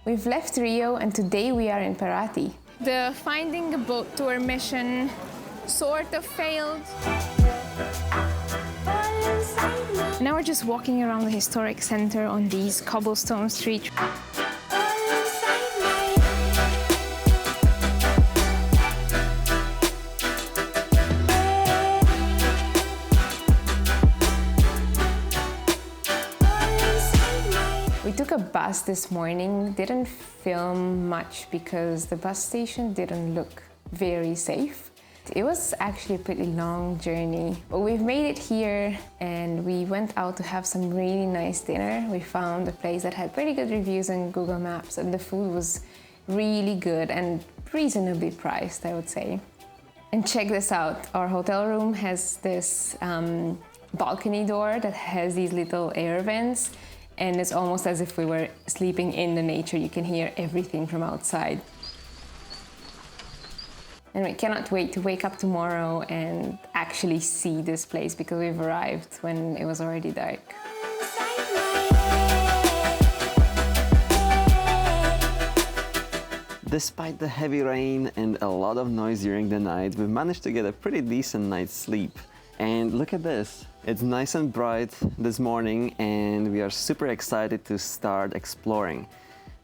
We've left Rio and today we are in Paraty. The finding a boat tour mission sort of failed. Now we're just walking around the historic center on these cobblestone streets. We took a bus this morning, didn't film much because the bus station didn't look very safe. It was actually a pretty long journey, but we've made it here and we went out to have some really nice dinner. We found a place that had pretty good reviews on Google Maps and the food was really good and reasonably priced, I would say. And check this out, our hotel room has this balcony door that has these little air vents. And it's almost as if we were sleeping in the nature. You can hear everything from outside. And we cannot wait to wake up tomorrow and actually see this place because we've arrived when it was already dark. Despite the heavy rain and a lot of noise during the night, we've managed to get a pretty decent night's sleep. And look at this. It's nice and bright this morning and we are super excited to start exploring.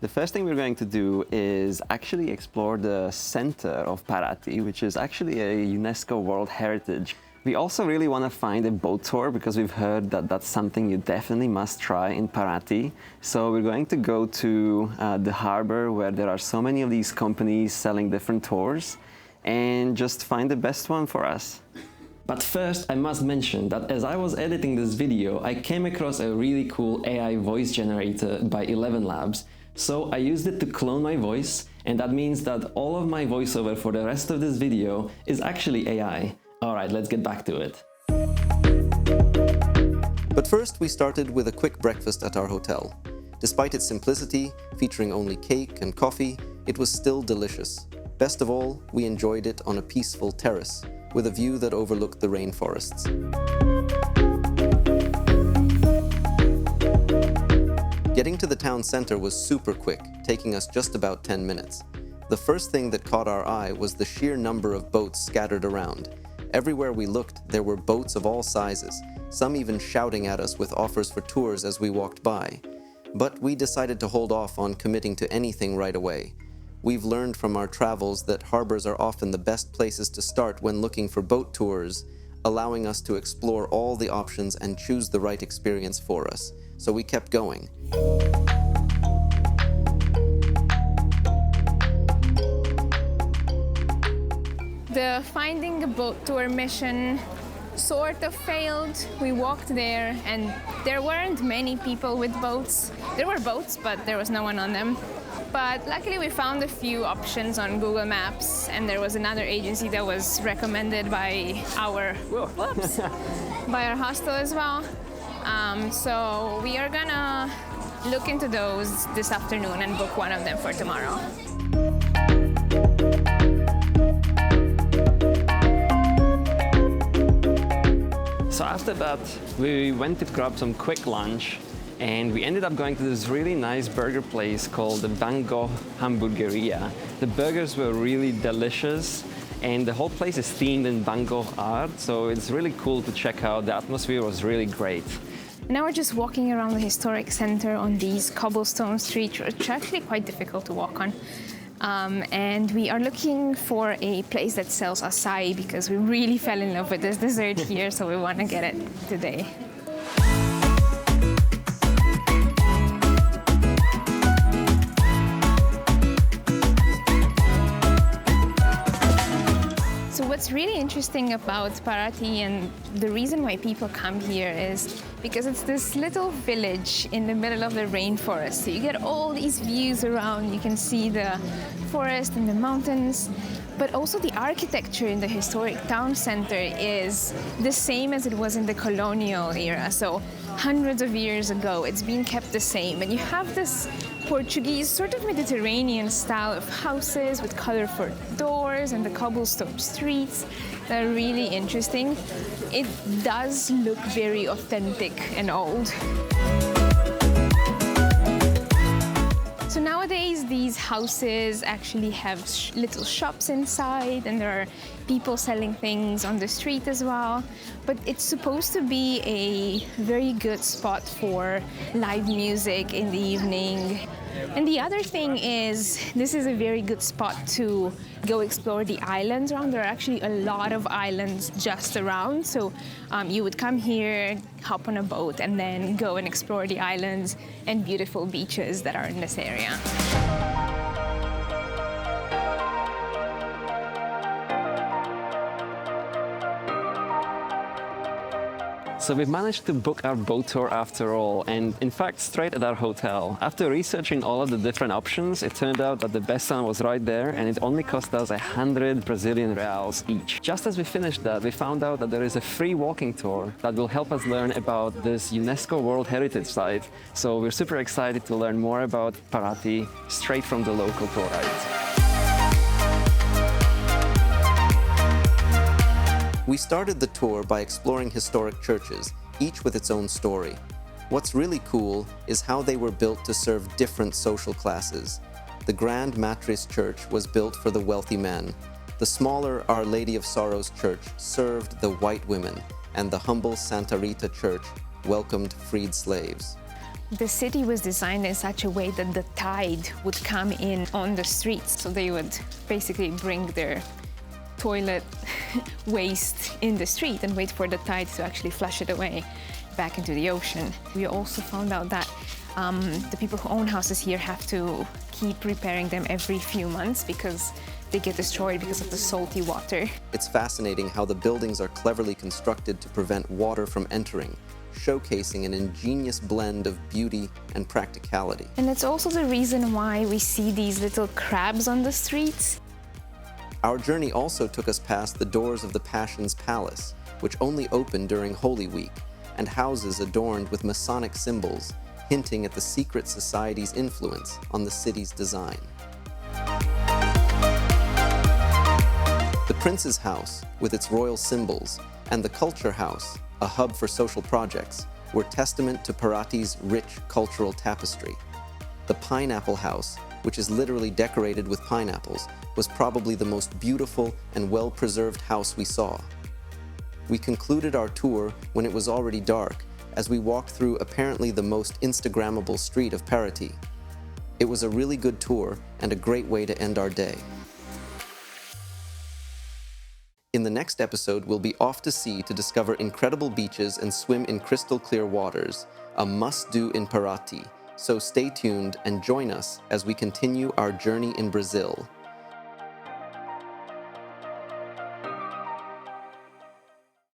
The first thing we're going to do is actually explore the center of Paraty, which is actually a UNESCO World Heritage. We also really want to find a boat tour because we've heard that that's something you definitely must try in Paraty. So we're going to go to the harbor where there are so many of these companies selling different tours and just find the best one for us. But first, I must mention that as I was editing this video, I came across a really cool AI voice generator by 11 Labs. So I used it to clone my voice, and that means that all of my voiceover for the rest of this video is actually AI. Alright, let's get back to it. But first, we started with a quick breakfast at our hotel. Despite its simplicity, featuring only cake and coffee, it was still delicious. Best of all, we enjoyed it on a peaceful terrace, with a view that overlooked the rainforests. Getting to the town center was super quick, taking us just about 10 minutes. The first thing that caught our eye was the sheer number of boats scattered around. Everywhere we looked, there were boats of all sizes, some even shouting at us with offers for tours as we walked by. But we decided to hold off on committing to anything right away. We've learned from our travels that harbors are often the best places to start when looking for boat tours, allowing us to explore all the options and choose the right experience for us. So we kept going. The finding a boat tour mission sort of failed. We walked there and there weren't many people with boats. There were boats, but there was no one on them. But luckily we found a few options on Google Maps and there was another agency that was recommended by our, by our hostel as well. So we are gonna look into those this afternoon and book one of them for tomorrow. So after that, we went to grab some quick lunch and we ended up going to this really nice burger place called the Gogh Hamburgeria. The burgers were really delicious and the whole place is themed in Van Gogh art, so it's really cool to check out. The atmosphere was really great. Now we're just walking around the historic center on these cobblestone streets, which are actually quite difficult to walk on. And we are looking for a place that sells acai because we really fell in love with this dessert here, so we want to get it today. What's really interesting about Paraty and the reason why people come here is because it's this little village in the middle of the rainforest. So you get all these views around, you can see the forest and the mountains, but also the architecture in the historic town center is the same as it was in the colonial era. So hundreds of years ago, it's been kept the same. And you have this Portuguese, sort of Mediterranean style of houses with colorful doors and the cobblestone streets that are really interesting. It does look very authentic and old. So nowadays, these houses actually have little shops inside, and there are people selling things on the street as well. But it's supposed to be a very good spot for live music in the evening. And the other thing is, this is a very good spot to go explore the islands around. There are actually a lot of islands just around. So you would come here, hop on a boat, and then go and explore the islands and beautiful beaches that are in this area. So we've managed to book our boat tour after all, and in fact straight at our hotel. After researching all of the different options, it turned out that the best one was right there, and it only cost us 100 Brazilian reals each. Just as we finished that, we found out that there is a free walking tour that will help us learn about this UNESCO World Heritage Site. So we're super excited to learn more about Paraty straight from the local tour guides. We started the tour by exploring historic churches, each with its own story. What's really cool is how they were built to serve different social classes. The Grand Matriz Church was built for the wealthy men. The smaller Our Lady of Sorrows Church served the white women, and the humble Santa Rita Church welcomed freed slaves. The city was designed in such a way that the tide would come in on the streets, so they would basically bring their toilet waste in the street and wait for the tide to actually flush it away back into the ocean. We also found out that the people who own houses here have to keep repairing them every few months because they get destroyed because of the salty water. It's fascinating how the buildings are cleverly constructed to prevent water from entering, showcasing an ingenious blend of beauty and practicality. And it's also the reason why we see these little crabs on the streets. Our journey also took us past the doors of the Passions Palace, which only opened during Holy Week, and houses adorned with Masonic symbols, hinting at the secret society's influence on the city's design. The Prince's House, with its royal symbols, and the Culture House, a hub for social projects, were testament to Paraty's rich cultural tapestry. The Pineapple House, which is literally decorated with pineapples, was probably the most beautiful and well-preserved house we saw. We concluded our tour when it was already dark, as we walked through apparently the most Instagrammable street of Paraty. It was a really good tour and a great way to end our day. In the next episode, we'll be off to sea to discover incredible beaches and swim in crystal clear waters, a must-do in Paraty. So stay tuned and join us as we continue our journey in Brazil.